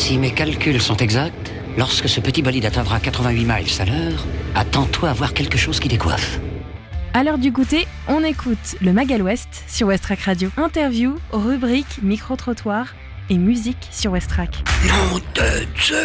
Si mes calculs sont exacts, lorsque ce petit bolide atteindra 88 miles à l'heure, attends-toi à voir quelque chose qui décoiffe. À l'heure du goûter, on écoute le Magal West sur Westrack Radio. Interview, rubrique, micro-trottoir et musique sur Westrack. Nom de Zeus!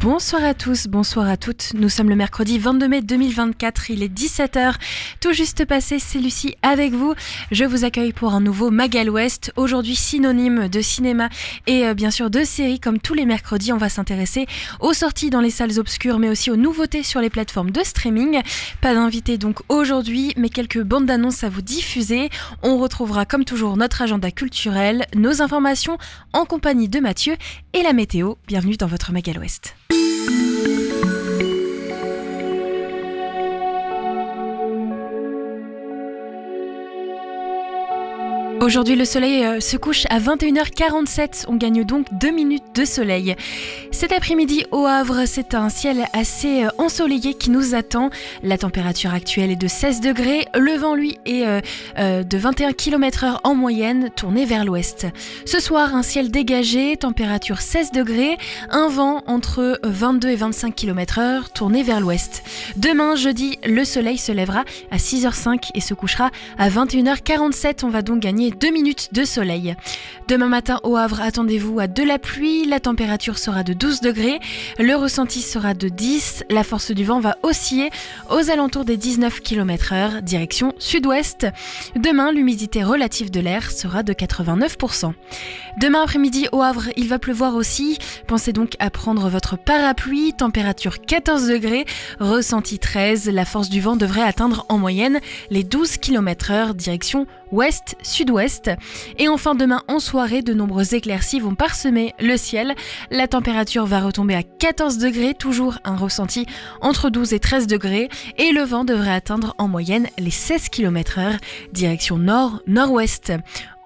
Bonsoir à tous, bonsoir à toutes. Nous sommes le mercredi 22 mai 2024, il est 17h. Tout juste passé, c'est Lucie avec vous. Je vous accueille pour un nouveau Magal West. Aujourd'hui, synonyme de cinéma et bien sûr de séries. Comme tous les mercredis, on va s'intéresser aux sorties dans les salles obscures, mais aussi aux nouveautés sur les plateformes de streaming. Pas d'invité donc aujourd'hui, mais quelques bandes d'annonces à vous diffuser. On retrouvera comme toujours notre agenda culturel, nos informations en compagnie de Mathieu et la météo. Bienvenue dans votre Magal West. Aujourd'hui, le soleil se couche à 21h47. On gagne donc 2 minutes de soleil. Cet après-midi, au Havre, c'est un ciel assez ensoleillé qui nous attend. La température actuelle est de 16 degrés. Le vent, lui, est de 21 km/h en moyenne, tourné vers l'ouest. Ce soir, un ciel dégagé, température 16 degrés. Un vent entre 22 et 25 km/h, tourné vers l'ouest. Demain, jeudi, le soleil se lèvera à 6h05 et se couchera à 21h47. On va donc gagner 2 minutes de soleil. Demain matin au Havre, attendez-vous à de la pluie, la température sera de 12 degrés, le ressenti sera de 10, la force du vent va osciller aux alentours des 19 km/h, direction sud-ouest. Demain, l'humidité relative de l'air sera de 89%. Demain après-midi au Havre, il va pleuvoir aussi, pensez donc à prendre votre parapluie, température 14 degrés, ressenti 13, la force du vent devrait atteindre en moyenne les 12 km/h, direction ouest-sud-ouest. Et enfin demain en soirée, de nombreuses éclaircies vont parsemer le ciel. La température va retomber à 14 degrés, toujours un ressenti entre 12 et 13 degrés. Et le vent devrait atteindre en moyenne les 16 km/h, direction nord-nord-ouest.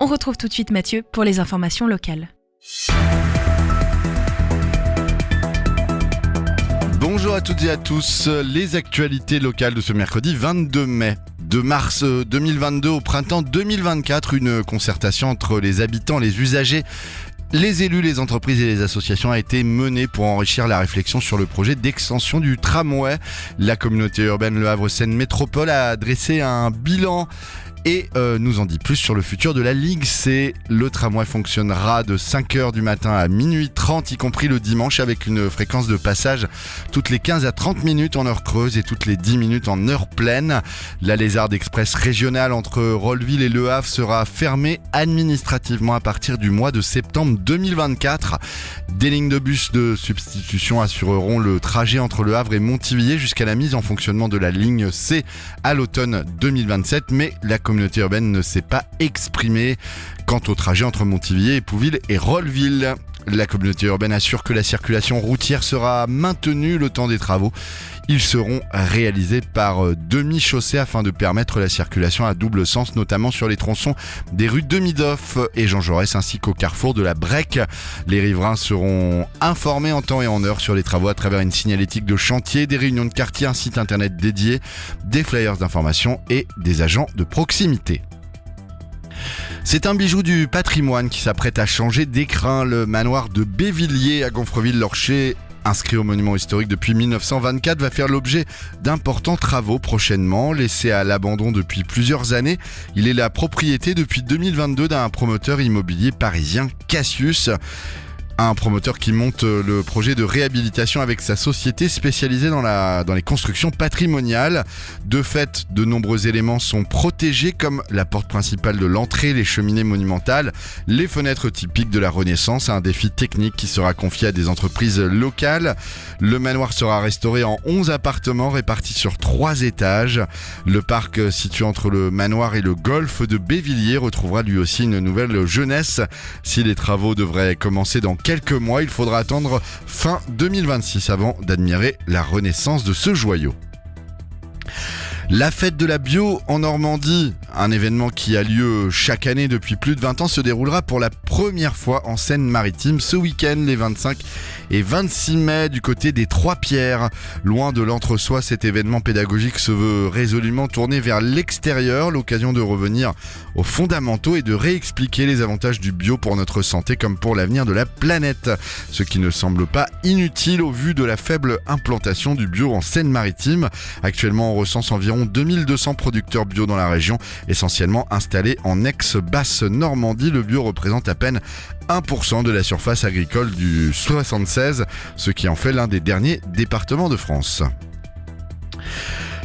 On retrouve tout de suite Mathieu pour les informations locales. Bonjour à toutes et à tous, les actualités locales de ce mercredi 22 mai. De mars 2022 au printemps 2024, une concertation entre les habitants, les usagers, les élus, les entreprises et les associations a été menée pour enrichir la réflexion sur le projet d'extension du tramway. La communauté urbaine Le Havre Seine Métropole a dressé un bilan et nous en dit plus sur le futur de la Ligue C. Le tramway fonctionnera de 5h du matin à minuit 30, y compris le dimanche, avec une fréquence de passage toutes les 15 à 30 minutes en heure creuse et toutes les 10 minutes en heure pleine. La Lézarde Express régionale entre Rolleville et Le Havre sera fermée administrativement à partir du mois de septembre 2024. Des lignes de bus de substitution assureront le trajet entre Le Havre et Montivilliers jusqu'à la mise en fonctionnement de la ligne C à l'automne 2027, mais la communauté urbaine ne s'est pas exprimée quant au trajet entre Montivilliers, Épouville et Rolleville. La communauté urbaine assure que la circulation routière sera maintenue le temps des travaux. Ils seront réalisés par demi-chaussée afin de permettre la circulation à double sens, notamment sur les tronçons des rues Demidoff et Jean Jaurès ainsi qu'au carrefour de la Brec. Les riverains seront informés en temps et en heure sur les travaux à travers une signalétique de chantier, des réunions de quartier, un site internet dédié, des flyers d'information et des agents de proximité. C'est un bijou du patrimoine qui s'apprête à changer d'écrin. Le manoir de Bévilliers à Gonfreville-Lorcher, inscrit au monument historique depuis 1924, va faire l'objet d'importants travaux prochainement. Laissé à l'abandon depuis plusieurs années, il est la propriété depuis 2022 d'un promoteur immobilier parisien, Cassius. Un promoteur qui monte le projet de réhabilitation avec sa société spécialisée dans les constructions patrimoniales. De fait, de nombreux éléments sont protégés comme la porte principale de l'entrée, les cheminées monumentales, les fenêtres typiques de la Renaissance. Un défi technique qui sera confié à des entreprises locales. Le manoir sera restauré en 11 appartements répartis sur 3 étages. Le parc situé entre le manoir et le golfe de Bévilliers retrouvera lui aussi une nouvelle jeunesse. Si les travaux devraient commencer dans quelques mois, il faudra attendre fin 2026 avant d'admirer la renaissance de ce joyau. La fête de la bio en Normandie, un événement qui a lieu chaque année depuis plus de 20 ans, se déroulera pour la première fois en Seine-Maritime ce week-end, les 25 et 26 mai, du côté des Trois-Pierres. Loin de l'entre-soi, cet événement pédagogique se veut résolument tourné vers l'extérieur, l'occasion de revenir aux fondamentaux et de réexpliquer les avantages du bio pour notre santé comme pour l'avenir de la planète. Ce qui ne semble pas inutile au vu de la faible implantation du bio en Seine-Maritime. Actuellement, on recense environ 2200 producteurs bio dans la région, essentiellement installés en ex-Basse-Normandie. Le bio représente à peine 1% de la surface agricole du 76, ce qui en fait l'un des derniers départements de France.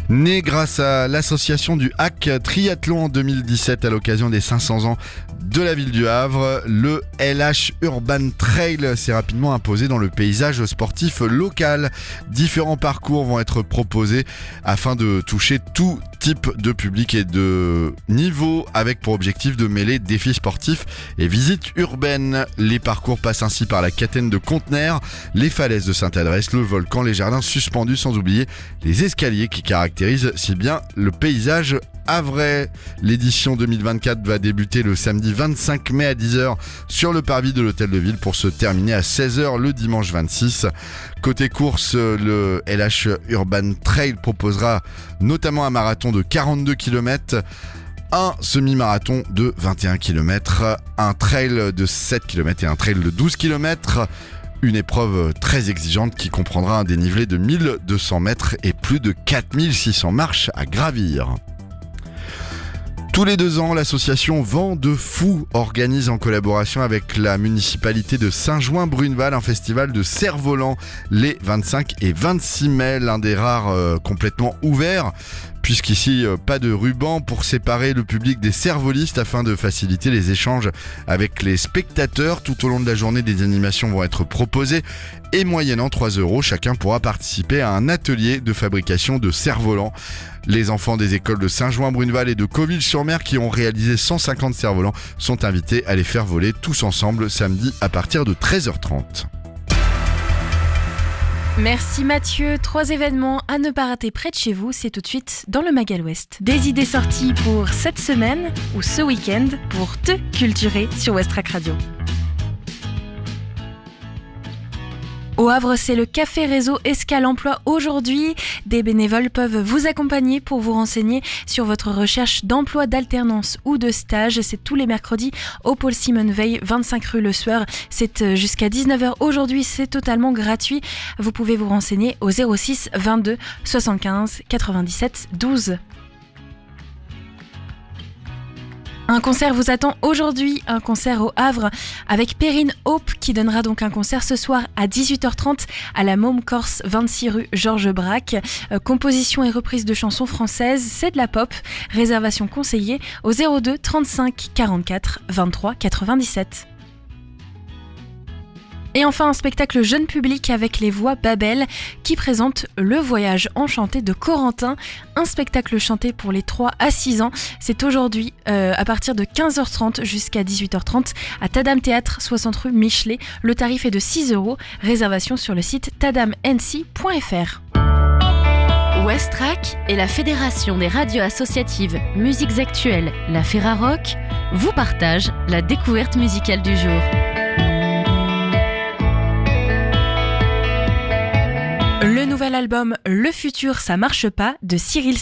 Né grâce à l'association du HAC Triathlon en 2017 à l'occasion des 500 ans de la ville du Havre, le LH Urban Trail s'est rapidement imposé dans le paysage sportif local. Différents parcours vont être proposés afin de toucher tout type de public et de niveau, avec pour objectif de mêler défis sportifs et visites urbaines. Les parcours passent ainsi par la Catène de Contenères, les falaises de Sainte-Adresse, le volcan, les jardins suspendus, sans oublier les escaliers qui caractérisent si bien le paysage havrais. L'édition 2024 va débuter le samedi 25 mai à 10h sur le parvis de l'hôtel de ville pour se terminer à 16h le dimanche 26. Côté course, le LH Urban Trail proposera notamment un marathon de 42 km, un semi-marathon de 21 km, un trail de 7 km et un trail de 12 km. Une épreuve très exigeante qui comprendra un dénivelé de 1200 mètres et plus de 4600 marches à gravir. Tous les 2 ans, l'association Vent de Fou organise en collaboration avec la municipalité de Saint-Jouin-Bruneval un festival de cerfs-volants les 25 et 26 mai, l'un des rares complètement ouverts, puisqu'ici pas de ruban pour séparer le public des cervolistes afin de faciliter les échanges avec les spectateurs. Tout au long de la journée, des animations vont être proposées et moyennant 3 €, chacun pourra participer à un atelier de fabrication de cerfs-volants. Les enfants des écoles de Saint-Jouin-Bruneval et de Cauville-sur-Mer qui ont réalisé 150 cerfs-volants sont invités à les faire voler tous ensemble samedi à partir de 13h30. Merci Mathieu. 3 événements à ne pas rater près de chez vous, c'est tout de suite dans le Magal Ouest. Des idées sorties pour cette semaine ou ce week-end pour te culturer sur Westrack Radio. Au Havre, c'est le Café Réseau Escale Emploi aujourd'hui. Des bénévoles peuvent vous accompagner pour vous renseigner sur votre recherche d'emploi, d'alternance ou de stage. C'est tous les mercredis au Paul Simon Veil, 25 rue Le Sueur. C'est jusqu'à 19h aujourd'hui, c'est totalement gratuit. Vous pouvez vous renseigner au 06 22 75 97 12. Un concert vous attend aujourd'hui, un concert au Havre avec Perrine Hope qui donnera donc un concert ce soir à 18h30 à la Môme Corse, 26 rue Georges Braque. Composition et reprise de chansons françaises, c'est de la pop. Réservation conseillée au 02 35 44 23 97. Et enfin, un spectacle jeune public avec les voix Babel qui présente Le Voyage enchanté de Corentin, un spectacle chanté pour les 3 à 6 ans. C'est aujourd'hui à partir de 15h30 jusqu'à 18h30 à Tadam Théâtre, 60 rue Michelet. Le tarif est de 6 €. Réservation sur le site tadamnc.fr. Westrack et la Fédération des radios associatives Musiques Actuelles, la Ferrarock, vous partagent la découverte musicale du jour. Le nouvel album Le Futur ça marche pas de Cyril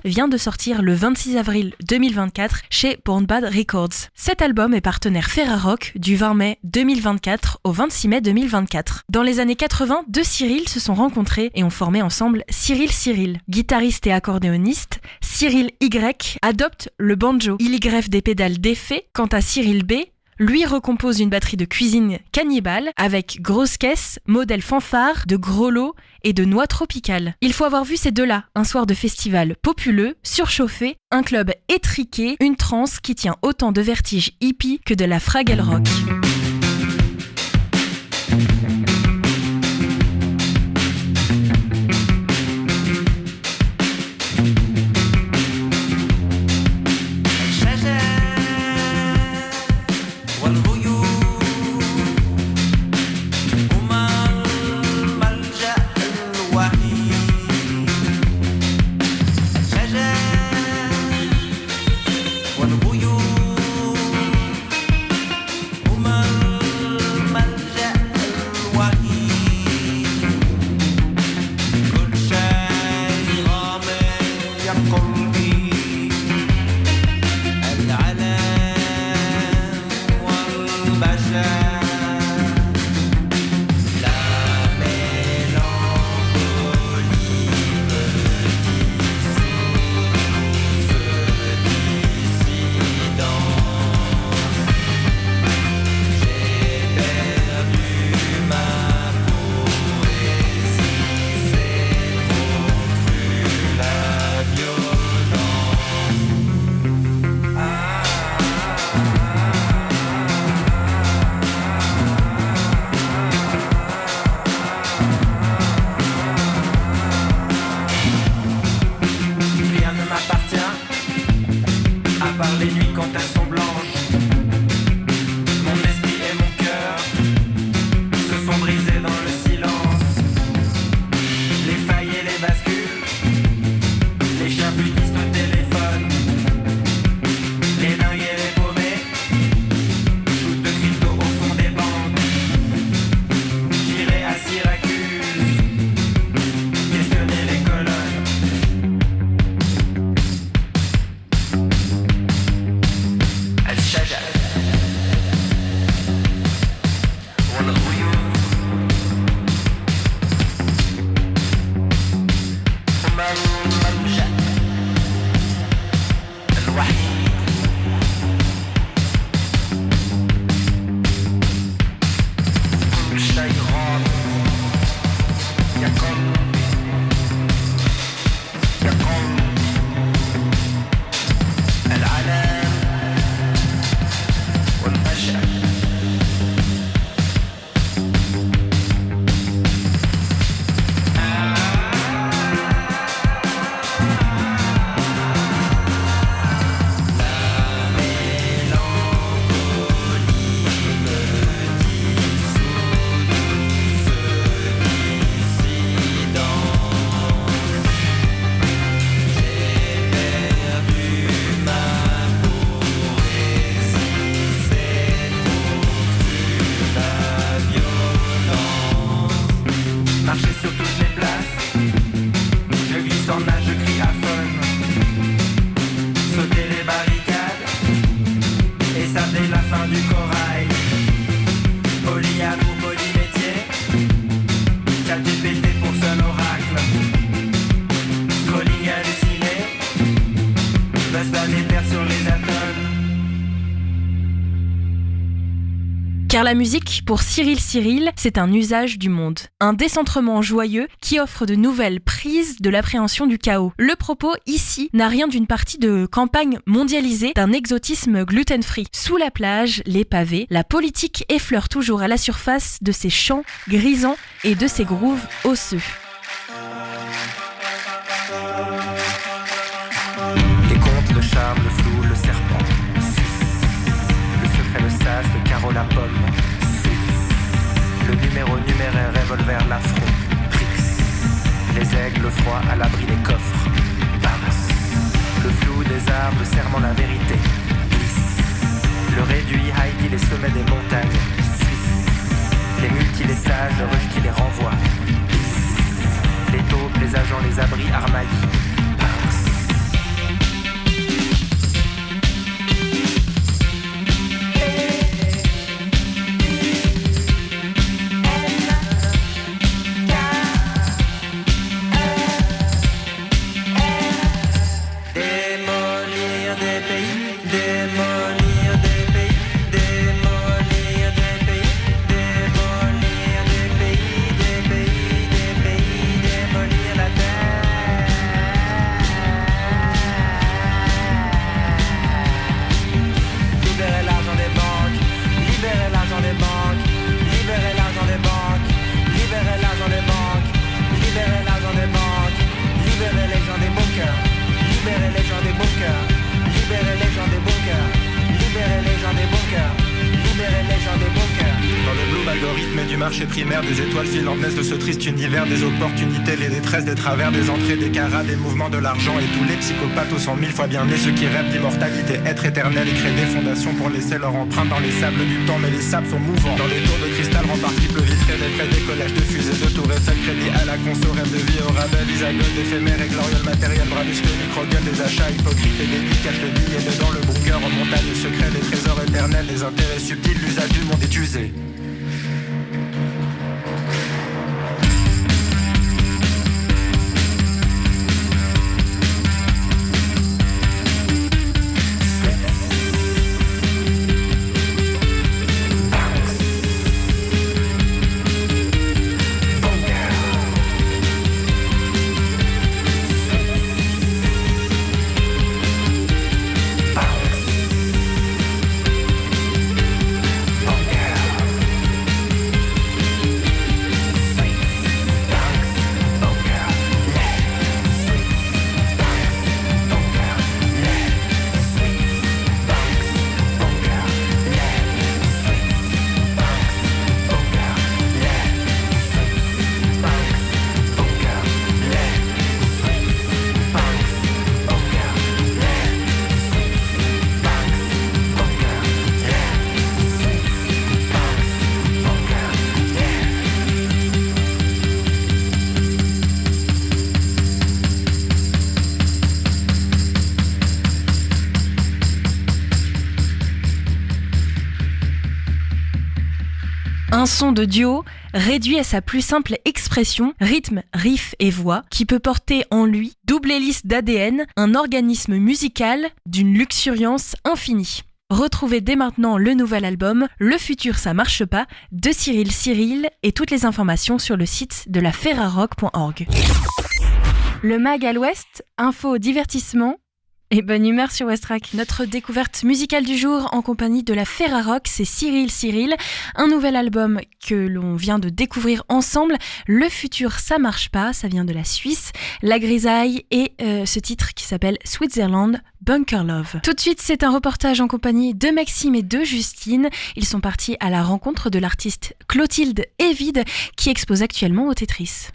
vient de sortir le 26 avril 2024 chez Born Bad Records. Cet album est partenaire Ferrarock du 20 mai 2024 au 26 mai 2024. Dans les années 80, 2 Cyril se sont rencontrés et ont formé ensemble Cyril. Guitariste et accordéoniste, Cyril Y adopte le banjo. Il y greffe des pédales d'effet. Quant à Cyril B, lui recompose une batterie de cuisine cannibale avec grosse caisse, modèle fanfare, de gros lots et de noix tropicales. Il faut avoir vu ces deux-là, un soir de festival populeux, surchauffé, un club étriqué, une transe qui tient autant de vertige hippie que de la Fraggle Rock. شجر Car la musique, pour Cyril, c'est un usage du monde. Un décentrement joyeux qui offre de nouvelles prises de l'appréhension du chaos. Le propos, ici, n'a rien d'une partie de campagne mondialisée, d'un exotisme gluten-free. Sous la plage, les pavés, la politique effleure toujours à la surface de ses chants grisants et de ses grooves osseux. Les contes, le charme, le flou, le serpent. Le secret, le sas de Carola Pomme. Le numéro numéraire, revolver, l'affront. Prix. Les aigles, le froid, à l'abri des coffres. Bounce. Le flou des arbres, le serment, la vérité. Glisse. Le réduit, Heidi, les sommets des montagnes. Suisse. Les multi, les sages, le rush qui les renvoie. Bis. Les taupes, les agents, les abris, Armailly. marché primaire, des étoiles filantes naissent de ce triste univers, des opportunités, les détresses, des travers, des entrées, des carats, des mouvements de l'argent et tous les psychopathes aux 100 000 fois bien nés, ceux qui rêvent d'immortalité, être éternel et créer des fondations pour laisser leur empreinte dans les sables du temps, mais les sables sont mouvants. Dans les tours de cristal remparts triple vitrés, des près des collages de fusées, de tours Eiffel, crédit à la conso, rêve de vie au rabais, visagole d'éphémère et glorieux, matériel, bras musclés, micro-gueule, des achats hypocrites et des billes cachent le billet dedans, le bunker en montagne secret, les trésors éternels, les intérêts subtils, l'usage du monde est usé. Un son de duo réduit à sa plus simple expression, rythme, riff et voix, qui peut porter en lui double hélice d'ADN, un organisme musical d'une luxuriance infinie. Retrouvez dès maintenant le nouvel album Le futur ça marche pas de Cyril et toutes les informations sur le site de la ferrarock.org. Le Mag à l'Ouest, info, divertissement et bonne humeur sur Westrack. Notre découverte musicale du jour en compagnie de la Ferrarock, c'est Cyril, un nouvel album que l'on vient de découvrir ensemble. Le futur ça marche pas, ça vient de la Suisse, La Grisaille et ce titre qui s'appelle Switzerland Bunker Love. Tout de suite, c'est un reportage en compagnie de Maxime et de Justine. Ils sont partis à la rencontre de l'artiste Clotilde Evide qui expose actuellement au Tetris.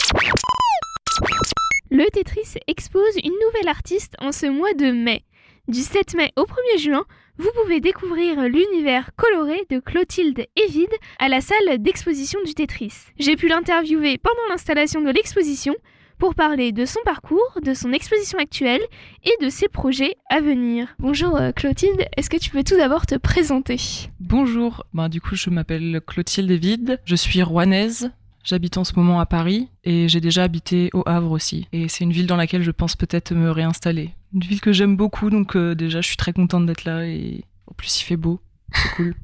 Le Tetris expose une nouvelle artiste en ce mois de mai. Du 7 mai au 1er juin, vous pouvez découvrir l'univers coloré de Clotilde Evide à la salle d'exposition du Tetris. J'ai pu l'interviewer pendant l'installation de l'exposition pour parler de son parcours, de son exposition actuelle et de ses projets à venir. Bonjour Clotilde, est-ce que tu peux tout d'abord te présenter ? Bonjour, du coup je m'appelle Clotilde Evide, je suis rouennaise. J'habite en ce moment à Paris et j'ai déjà habité au Havre aussi. Et c'est une ville dans laquelle je pense peut-être me réinstaller. Une ville que j'aime beaucoup, donc déjà je suis très contente d'être là et en plus il fait beau, c'est cool.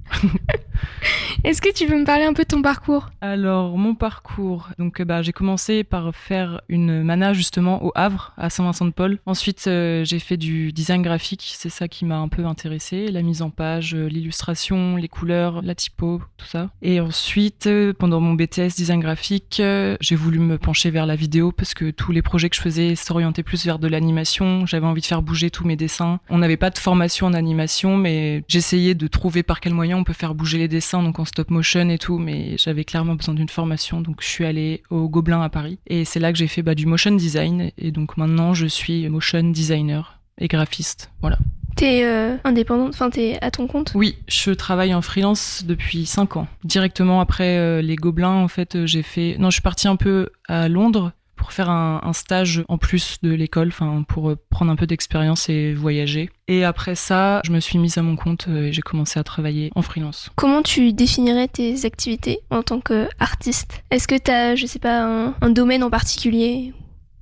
Est-ce que tu veux me parler un peu de ton parcours ? Alors mon parcours, donc j'ai commencé par faire une mana justement au Havre, à Saint-Vincent-de-Paul. Ensuite j'ai fait du design graphique, c'est ça qui m'a un peu intéressée, la mise en page, l'illustration, les couleurs, la typo, tout ça. Et ensuite pendant mon BTS design graphique, j'ai voulu me pencher vers la vidéo parce que tous les projets que je faisais s'orientaient plus vers de l'animation. J'avais envie de faire bouger tous mes dessins. On n'avait pas de formation en animation, mais j'essayais de trouver par quel moyen on peut faire bouger les dessins, donc en stop motion et tout, mais j'avais clairement besoin d'une formation, donc je suis allée au Gobelin à Paris et c'est là que j'ai fait du motion design et donc maintenant je suis motion designer et graphiste, voilà. T'es indépendante, enfin t'es à ton compte ? Oui, je travaille en freelance depuis 5 ans. Directement après les Gobelins, en fait, je suis partie un peu à Londres pour faire un stage en plus de l'école, pour prendre un peu d'expérience et voyager. Et après ça, je me suis mise à mon compte et j'ai commencé à travailler en freelance. Comment tu définirais tes activités en tant qu'artiste ? Est-ce que t'as, je sais pas, un domaine en particulier ?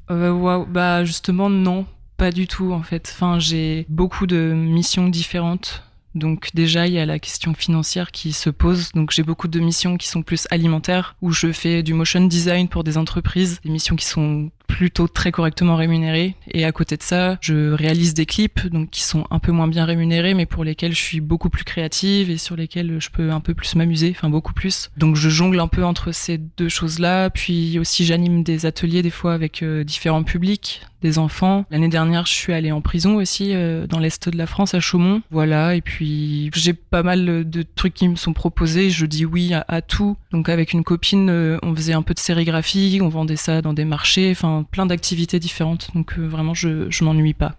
Justement, non, pas du tout en fait. J'ai beaucoup de missions différentes. Donc déjà, il y a la question financière qui se pose. Donc j'ai beaucoup de missions qui sont plus alimentaires, où je fais du motion design pour des entreprises, des missions qui sont plutôt très correctement rémunérée. Et à côté de ça, je réalise des clips donc qui sont un peu moins bien rémunérés, mais pour lesquels je suis beaucoup plus créative et sur lesquels je peux un peu plus m'amuser, enfin beaucoup plus. Donc je jongle un peu entre ces deux choses-là. Puis aussi, j'anime des ateliers des fois avec différents publics, des enfants. L'année dernière, je suis allée en prison aussi dans l'est de la France, à Chaumont. Voilà, et puis j'ai pas mal de trucs qui me sont proposés. Je dis oui à tout. Donc avec une copine, on faisait un peu de sérigraphie, on vendait ça dans des marchés, enfin plein d'activités différentes. Donc vraiment, je m'ennuie pas.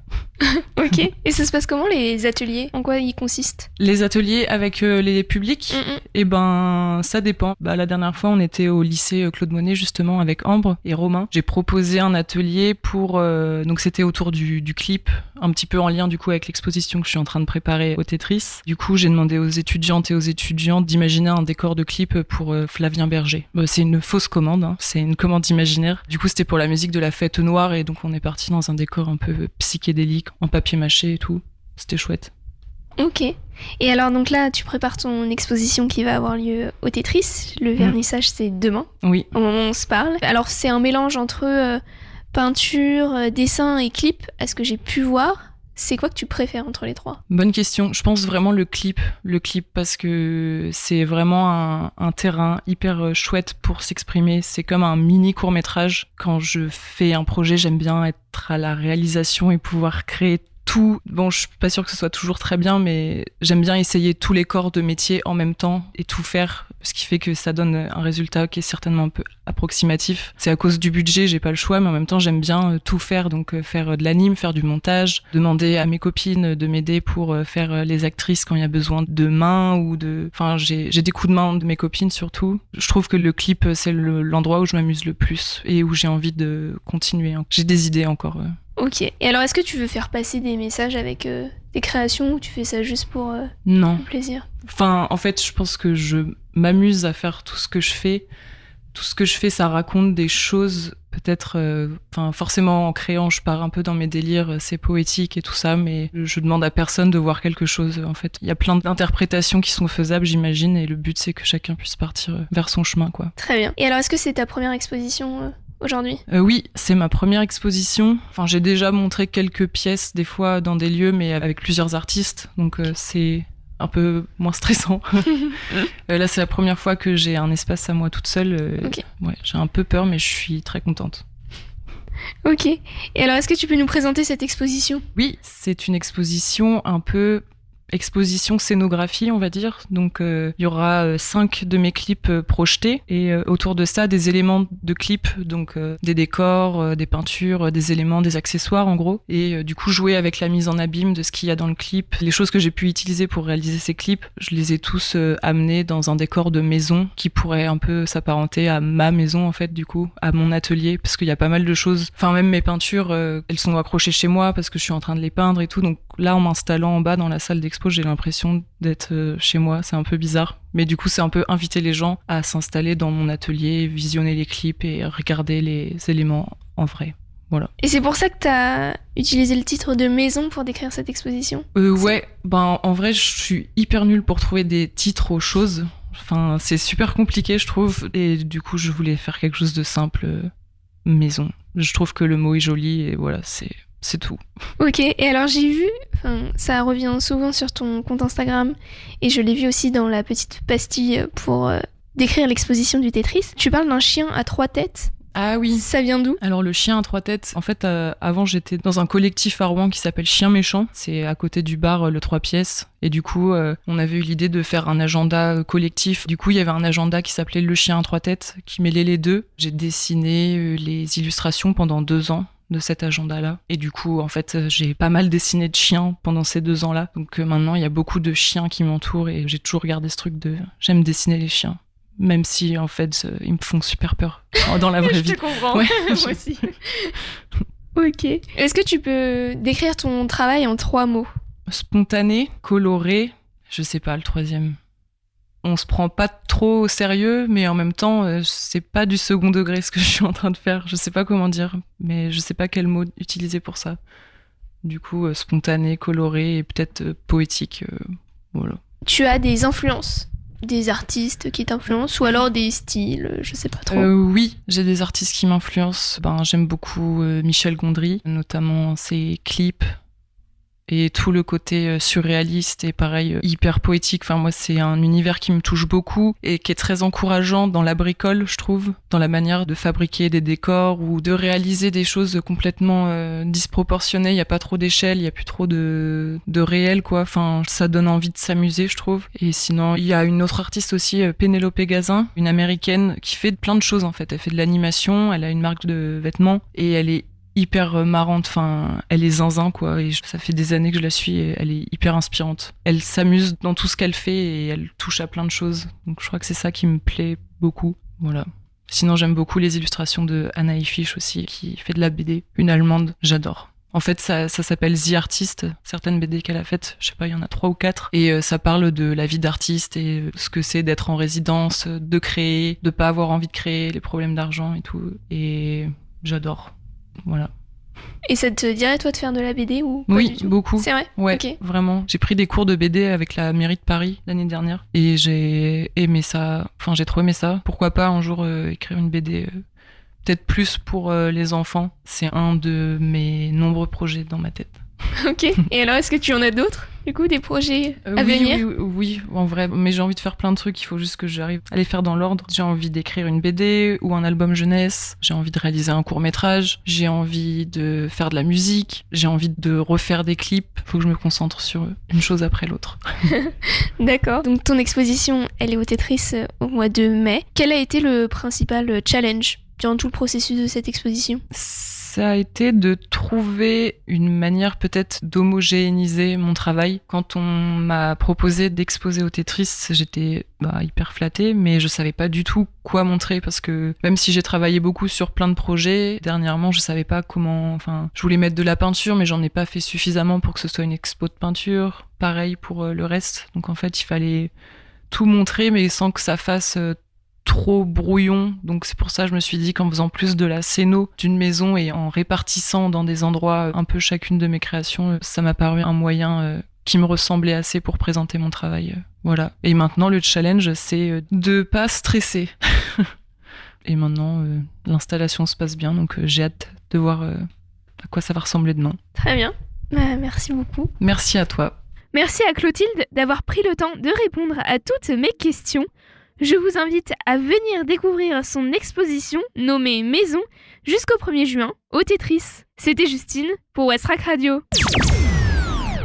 Ok. Et ça se passe comment les ateliers? En quoi ils consistent? Les ateliers avec les publics, eh ben ça dépend. La dernière fois, on était au lycée Claude Monet justement avec Ambre et Romain. J'ai proposé un atelier pour donc c'était autour du clip, un petit peu en lien du coup avec l'exposition que je suis en train de préparer au Tetris. Du coup, j'ai demandé aux étudiantes et aux étudiants d'imaginer un décor de clip pour Flavien Berger. C'est une fausse commande, hein. C'est une commande imaginaire. Du coup, c'était pour la musique de la Fête Noire et donc on est parti dans un décor un peu psychédélique, en papier mâché et tout. C'était chouette. Ok. Et alors donc là, tu prépares ton exposition qui va avoir lieu au Tetris. Le vernissage, c'est demain. Oui. Au moment où on se parle. Alors c'est un mélange entre peinture, dessin et clip. À ce que j'ai pu voir. C'est quoi que tu préfères entre les trois? Bonne question. Je pense vraiment le clip parce que c'est vraiment un terrain hyper chouette pour s'exprimer. C'est comme un mini court-métrage. Quand je fais un projet, j'aime bien être à la réalisation et pouvoir créer tout. Bon, je suis pas sûre que ce soit toujours très bien, mais j'aime bien essayer tous les corps de métier en même temps et tout faire, ce qui fait que ça donne un résultat qui est certainement un peu approximatif. C'est à cause du budget, j'ai pas le choix, mais en même temps, j'aime bien tout faire, donc faire de l'anime, faire du montage, demander à mes copines de m'aider pour faire les actrices quand il y a besoin de mains ou de... Enfin, j'ai des coups de main de mes copines surtout. Je trouve que le clip, c'est l'endroit où je m'amuse le plus et où j'ai envie de continuer. J'ai des idées encore. Ok. Et alors, est-ce que tu veux faire passer des messages avec tes créations ou tu fais ça juste pour non. le plaisir? Enfin, en fait, je pense que je m'amuse à faire tout ce que je fais. Tout ce que je fais, ça raconte des choses, peut-être... forcément, en créant, je pars un peu dans mes délires, c'est poétique et tout ça, mais je demande à personne de voir quelque chose. En fait, il y a plein d'interprétations qui sont faisables, j'imagine, et le but, c'est que chacun puisse partir vers son chemin, quoi. Très bien. Et alors, est-ce que c'est ta première exposition aujourd'hui? Oui, c'est ma première exposition. Enfin, j'ai déjà montré quelques pièces, des fois dans des lieux, mais avec plusieurs artistes, donc c'est un peu moins stressant. Là, c'est la première fois que j'ai un espace à moi toute seule. Okay. Ouais, j'ai un peu peur, mais je suis très contente. Ok. Et alors, est-ce que tu peux nous présenter cette exposition? Oui, c'est une exposition un peu... exposition scénographie, on va dire. Donc, il y aura 5 de mes clips projetés et autour de ça, des éléments de clips, donc des décors, des peintures, des éléments, des accessoires en gros. Et du coup, jouer avec la mise en abîme de ce qu'il y a dans le clip. Les choses que j'ai pu utiliser pour réaliser ces clips, je les ai tous amenés dans un décor de maison qui pourrait un peu s'apparenter à ma maison en fait, du coup, à mon atelier, parce qu'il y a pas mal de choses. Enfin, même mes peintures, elles sont accrochées chez moi parce que je suis en train de les peindre et tout. Donc là, en m'installant en bas dans la salle d'expo, j'ai l'impression d'être chez moi, c'est un peu bizarre. Mais du coup, c'est un peu inviter les gens à s'installer dans mon atelier, visionner les clips et regarder les éléments en vrai. Voilà. Et c'est pour ça que t'as utilisé le titre de maison pour décrire cette exposition? Ouais, en vrai, je suis hyper nulle pour trouver des titres aux choses. Enfin, c'est super compliqué, je trouve. Et du coup, je voulais faire quelque chose de simple, maison. Je trouve que le mot est joli et voilà, c'est tout. Ok, et alors j'ai vu, ça revient souvent sur ton compte Instagram, et je l'ai vu aussi dans la petite pastille pour décrire l'exposition du Tetris. Tu parles d'un chien à 3 têtes. Ah oui. Ça vient d'où? Alors le chien à 3 têtes, en fait avant j'étais dans un collectif à Rouen qui s'appelle Chien Méchant, c'est à côté du bar Le 3 pièces, et du coup on avait eu l'idée de faire un agenda collectif. Du coup il y avait un agenda qui s'appelait Le chien à 3 têtes qui mêlait les deux. J'ai dessiné les illustrations pendant 2 ans de cet agenda-là. Et du coup, en fait, j'ai pas mal dessiné de chiens pendant ces 2 ans-là. Donc maintenant, il y a beaucoup de chiens qui m'entourent et j'ai toujours gardé ce truc de... J'aime dessiner les chiens. Même si, en fait, ils me font super peur dans la vraie vie. Je te comprends, ouais. Moi aussi. Ok. Est-ce que tu peux décrire ton travail en 3 mots? Spontané, coloré, je sais pas, le 3e. On se prend pas trop au sérieux, mais en même temps, c'est pas du second degré ce que je suis en train de faire. Je sais pas comment dire, mais je sais pas quel mot utiliser pour ça. Du coup, spontané, coloré et peut-être poétique, voilà. Tu as des influences des artistes qui t'influencent ou alors des styles, je sais pas trop. Oui, j'ai des artistes qui m'influencent. J'aime beaucoup Michel Gondry, notamment ses clips. Et tout le côté surréaliste et pareil, hyper poétique. Enfin, moi, c'est un univers qui me touche beaucoup et qui est très encourageant dans la bricole, je trouve, dans la manière de fabriquer des décors ou de réaliser des choses complètement disproportionnées. Il n'y a pas trop d'échelle, il n'y a plus trop de réel, quoi. Enfin, ça donne envie de s'amuser, je trouve. Et sinon, il y a une autre artiste aussi, Pénélope Gazin, une américaine qui fait plein de choses, en fait. Elle fait de l'animation, elle a une marque de vêtements et elle est hyper marrante, enfin, elle est zinzin, quoi, et ça fait des années que je la suis et elle est hyper inspirante. Elle s'amuse dans tout ce qu'elle fait et elle touche à plein de choses, donc je crois que c'est ça qui me plaît beaucoup, voilà. Sinon, j'aime beaucoup les illustrations de Anna Ifisch aussi, qui fait de la BD, une Allemande, j'adore. En fait, ça s'appelle The Artist, certaines BD qu'elle a faites, je sais pas, il y en a 3 ou 4, et ça parle de la vie d'artiste et ce que c'est d'être en résidence, de créer, de pas avoir envie de créer, les problèmes d'argent et tout, et j'adore. Voilà. Et ça te dirait, toi, de faire de la BD ou pas Oui, du tout ? beaucoup. C'est vrai ? Ouais, Ok. vraiment. J'ai pris des cours de BD avec la mairie de Paris l'année dernière et j'ai aimé ça. Enfin, j'ai trop aimé ça. Pourquoi pas un jour écrire une BD peut-être plus pour les enfants. C'est un de mes nombreux projets dans ma tête. Ok. Et alors, est-ce que tu en as d'autres, du coup, des projets à venir ? Oui, en vrai. Mais j'ai envie de faire plein de trucs. Il faut juste que j'arrive à les faire dans l'ordre. J'ai envie d'écrire une BD ou un album jeunesse. J'ai envie de réaliser un court-métrage. J'ai envie de faire de la musique. J'ai envie de refaire des clips. Il faut que je me concentre sur une chose après l'autre. D'accord. Donc, ton exposition, elle est au Tetris au mois de mai. Quel a été le principal challenge durant tout le processus de cette exposition ? Ça a été de trouver une manière peut-être d'homogénéiser mon travail. Quand on m'a proposé d'exposer au Tetris, j'étais hyper flattée, mais je savais pas du tout quoi montrer parce que même si j'ai travaillé beaucoup sur plein de projets, dernièrement je savais pas comment... Enfin, je voulais mettre de la peinture, mais j'en ai pas fait suffisamment pour que ce soit une expo de peinture. Pareil pour le reste. Donc en fait, il fallait tout montrer, mais sans que ça fasse... trop brouillon, donc c'est pour ça que je me suis dit qu'en faisant plus de la scéno d'une maison et en répartissant dans des endroits un peu chacune de mes créations, ça m'a paru un moyen qui me ressemblait assez pour présenter mon travail. Voilà. Et maintenant, le challenge, c'est de pas stresser. Et maintenant, l'installation se passe bien, donc j'ai hâte de voir à quoi ça va ressembler demain. Très bien. Merci beaucoup. Merci à toi. Merci à Clotilde d'avoir pris le temps de répondre à toutes mes questions. Je vous invite à venir découvrir son exposition nommée Maison jusqu'au 1er juin au Tetris. C'était Justine pour Westrack Radio.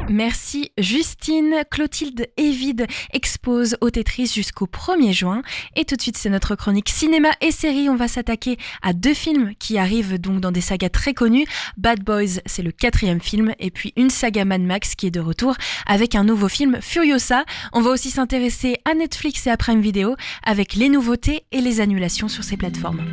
Merci Justine. Clotilde Evide expose au Tetris jusqu'au 1er juin. Et tout de suite, c'est notre chronique cinéma et série. On va s'attaquer à 2 films qui arrivent donc dans des sagas très connues. Bad Boys, c'est le 4e film. Et puis une saga Mad Max qui est de retour avec un nouveau film, Furiosa. On va aussi s'intéresser à Netflix et à Prime Video avec les nouveautés et les annulations sur ces plateformes.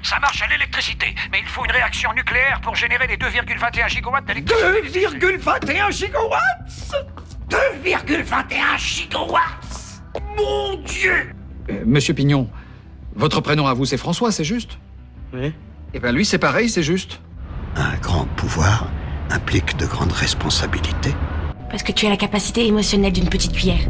Ça marche à l'électricité, mais il faut une réaction nucléaire pour générer les 2,21 gigawatts d'électricité. 2,21 gigawatts 2,21 gigawatts Mon Dieu Monsieur Pignon, votre prénom à vous c'est François, c'est juste ? Oui. Eh ben lui c'est pareil, c'est juste. Un grand pouvoir implique de grandes responsabilités. Parce que tu as la capacité émotionnelle d'une petite cuillère.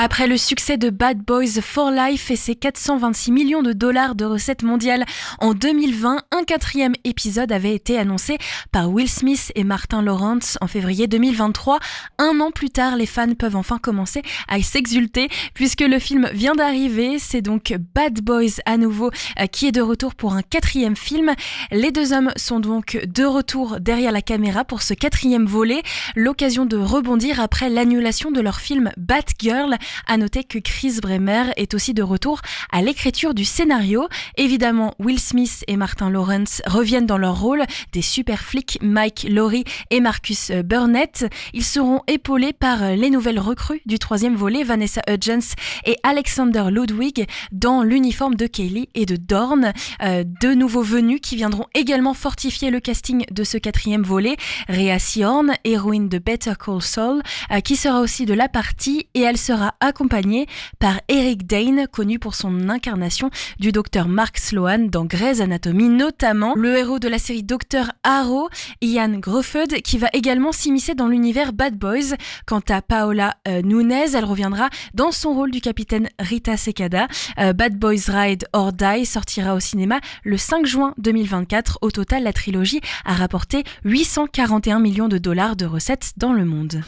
Après le succès de Bad Boys for Life et ses 426 millions de dollars de recettes mondiales en 2020, un 4e épisode avait été annoncé par Will Smith et Martin Lawrence en février 2023. Un an plus tard, les fans peuvent enfin commencer à s'exulter puisque le film vient d'arriver. C'est donc Bad Boys à nouveau qui est de retour pour un 4e film. Les 2 hommes sont donc de retour derrière la caméra pour ce 4e volet. L'occasion de rebondir après l'annulation de leur film Batgirl. À noter que Chris Bremer est aussi de retour à l'écriture du scénario. Évidemment, Will Smith et Martin Lawrence reviennent dans leur rôle des super flics Mike Lowrey et Marcus Burnett. Ils seront épaulés par les nouvelles recrues du 3e volet, Vanessa Hudgens et Alexander Ludwig, dans l'uniforme de Kaylee et de Dorn. 2 nouveaux venus qui viendront également fortifier le casting de ce 4e volet. Rhea Seehorn, héroïne de Better Call Saul, qui sera aussi de la partie et elle sera accompagnée par Eric Dane, connu pour son incarnation du docteur Mark Sloan dans Grey's Anatomy notamment. Le héros de la série Dr Harrow, Ian Gruffudd, qui va également s'immiscer dans l'univers Bad Boys. Quant à Paola Nunez, elle reviendra dans son rôle du capitaine Rita Sekada. Bad Boys Ride or Die sortira au cinéma le 5 juin 2024. Au total, la trilogie a rapporté 841 millions de dollars de recettes dans le monde.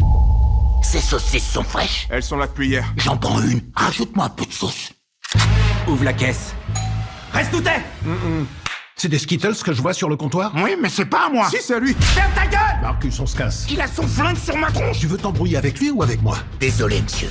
Ces saucisses sont fraîches. Elles sont là depuis hier. J'en prends une. Rajoute-moi un peu de sauce. Ouvre la caisse. Reste où t'es. C'est des Skittles que je vois sur le comptoir? Oui, mais c'est pas à moi. Si, c'est à lui. Ferme ta gueule. Marcus, on se casse. Il a son flingue sur ma tronche. Tu veux t'embrouiller avec lui ou avec moi? Désolé, monsieur.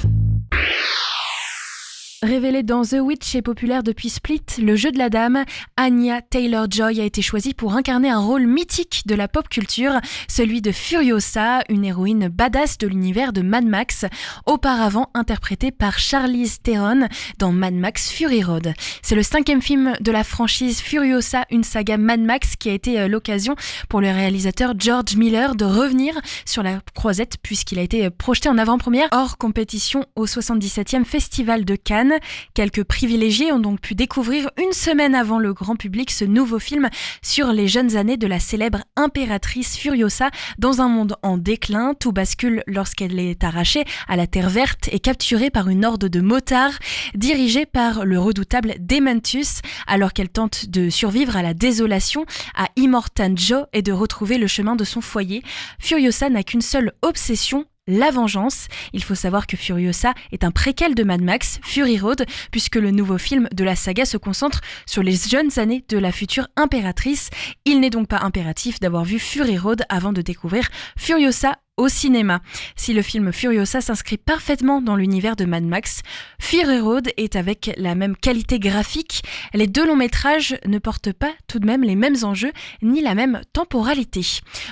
Révélée dans The Witch et populaire depuis Split, le jeu de la dame, Anya Taylor-Joy a été choisie pour incarner un rôle mythique de la pop culture, celui de Furiosa, une héroïne badass de l'univers de Mad Max, auparavant interprétée par Charlize Theron dans Mad Max Fury Road. C'est le 5e film de la franchise Furiosa, une saga Mad Max qui a été l'occasion pour le réalisateur George Miller de revenir sur la croisette puisqu'il a été projeté en avant-première hors compétition au 77e Festival de Cannes. Quelques privilégiés ont donc pu découvrir une semaine avant le grand public ce nouveau film sur les jeunes années de la célèbre impératrice Furiosa. Dans un monde en déclin, tout bascule lorsqu'elle est arrachée à la Terre Verte et capturée par une horde de motards dirigée par le redoutable Dementus, alors qu'elle tente de survivre à la désolation à Immortan Joe et de retrouver le chemin de son foyer. Furiosa n'a qu'une seule obsession, la vengeance. Il faut savoir que Furiosa est un préquel de Mad Max, Fury Road, puisque le nouveau film de la saga se concentre sur les jeunes années de la future impératrice. Il n'est donc pas impératif d'avoir vu Fury Road avant de découvrir Furiosa au cinéma. Si le film Furiosa s'inscrit parfaitement dans l'univers de Mad Max, Fury Road est avec la même qualité graphique. Les deux longs métrages ne portent pas tout de même les mêmes enjeux ni la même temporalité.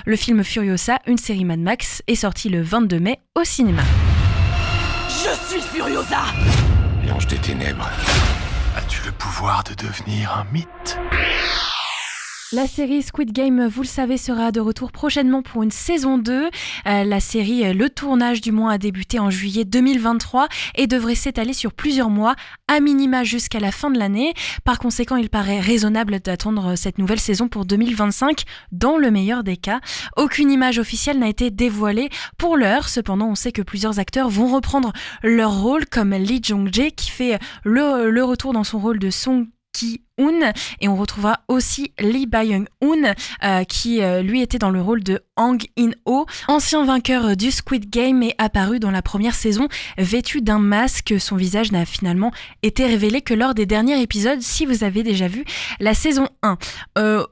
Le film Furiosa, une série Mad Max, est sorti le 22 mai au cinéma. Je suis Furiosa. L'ange des ténèbres. As-tu le pouvoir de devenir un mythe? La série Squid Game, vous le savez, sera de retour prochainement pour une saison 2. La série, le tournage du moins, a débuté en juillet 2023 et devrait s'étaler sur plusieurs mois, à minima jusqu'à la fin de l'année. Par conséquent, il paraît raisonnable d'attendre cette nouvelle saison pour 2025, dans le meilleur des cas. Aucune image officielle n'a été dévoilée pour l'heure. Cependant, on sait que plusieurs acteurs vont reprendre leur rôle, comme Lee Jong-jae qui fait le retour dans son rôle de Song Ki-hoon, et on retrouvera aussi Lee Byung-hoon qui lui était dans le rôle de Hang In-ho. Ancien vainqueur du Squid Game, est apparu dans la première saison vêtu d'un masque. Son visage n'a finalement été révélé que lors des derniers épisodes, si vous avez déjà vu la saison 1.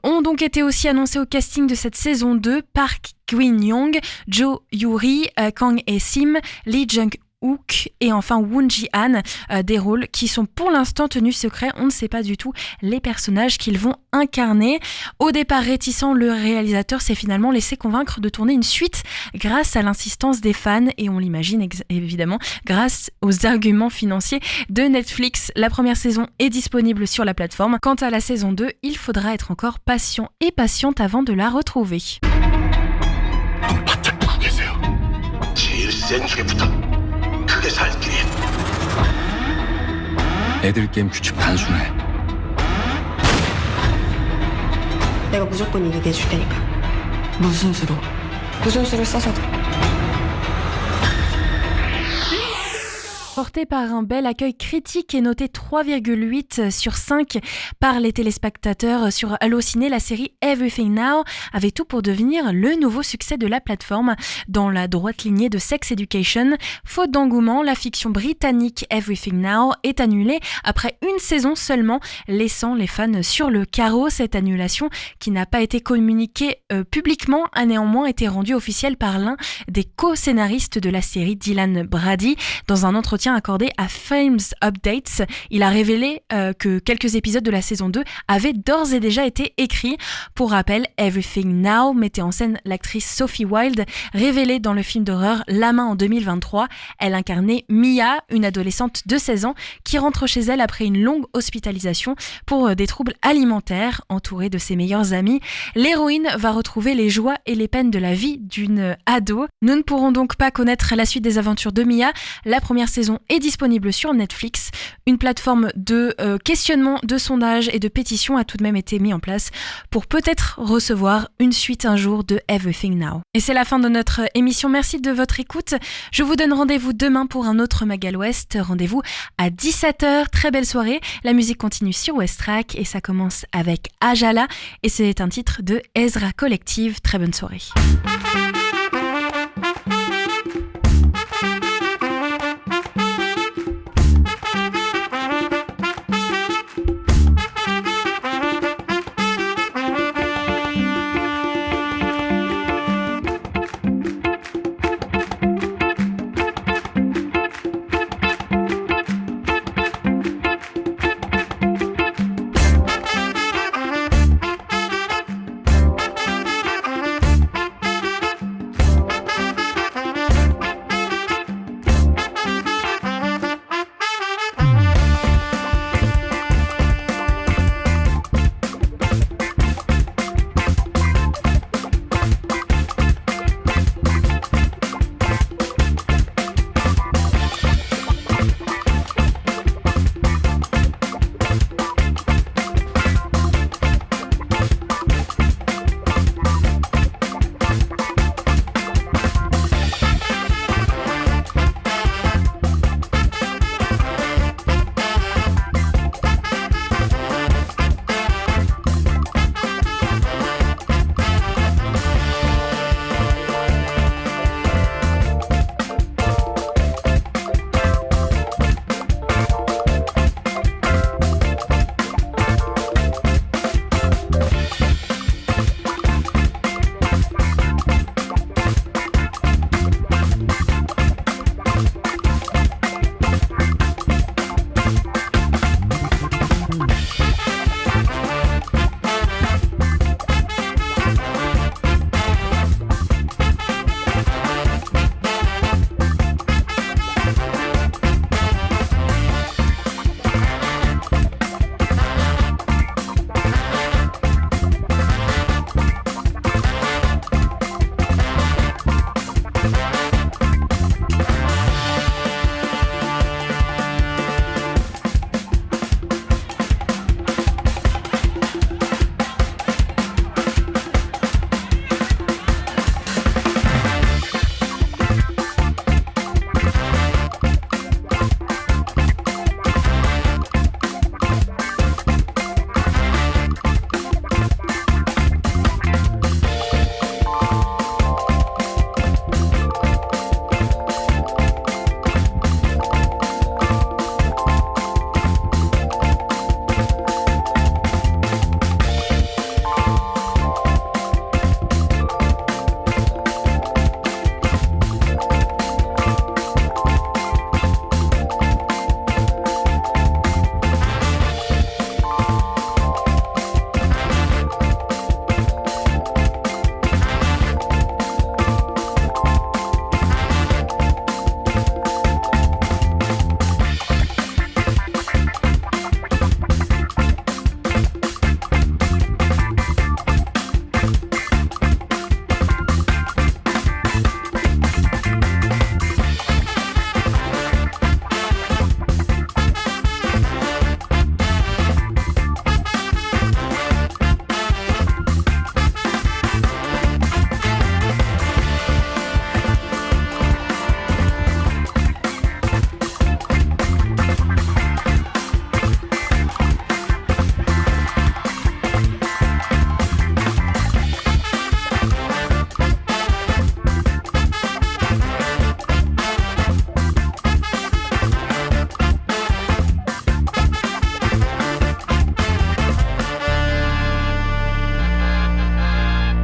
Ont donc été aussi annoncés au casting de cette saison 2 Park Gwin-young, Jo Yuri, Kang Hae-sim, Lee Jung-hook et enfin Woon Ji-han, des rôles qui sont pour l'instant tenus secrets. On ne sait pas du tout les personnages qu'ils vont incarner. Au départ réticent, le réalisateur s'est finalement laissé convaincre de tourner une suite grâce à l'insistance des fans et on l'imagine évidemment grâce aux arguments financiers de Netflix. La première saison est disponible sur la plateforme. Quant à la saison 2, il faudra être encore patient et patiente avant de la retrouver. 애들 게임 규칙 단순해. 내가 무조건 이기게 해줄 테니까. 무슨 수로? 무슨 수를 써서든. Porté par un bel accueil critique et noté 3,8 sur 5 par les téléspectateurs sur Allociné, la série Everything Now avait tout pour devenir le nouveau succès de la plateforme. Dans la droite lignée de Sex Education, faute d'engouement, la fiction britannique Everything Now est annulée après une saison seulement, laissant les fans sur le carreau. Cette annulation, qui n'a pas été communiquée publiquement, a néanmoins été rendue officielle par l'un des co-scénaristes de la série, Dylan Brady. Dans un entretien accordé à Films Updates, il a révélé que quelques épisodes de la saison 2 avaient d'ores et déjà été écrits. Pour rappel, Everything Now mettait en scène l'actrice Sophie Wilde, révélée dans le film d'horreur La Main en 2023. Elle incarnait Mia, une adolescente de 16 ans qui rentre chez elle après une longue hospitalisation pour des troubles alimentaires. Entourée de ses meilleurs amis, l'héroïne va retrouver les joies et les peines de la vie d'une ado. Nous ne pourrons donc pas connaître la suite des aventures de Mia. La première saison saison est disponible sur Netflix. Une plateforme de questionnement, de sondage et de pétition a tout de même été mise en place pour peut-être recevoir une suite un jour de Everything Now. Et c'est la fin de notre émission. Merci de votre écoute. Je vous donne rendez-vous demain pour un autre Magal West. Rendez-vous à 17h. Très belle soirée. La musique continue sur Westrack et ça commence avec Ajala et c'est un titre de Ezra Collective. Très bonne soirée.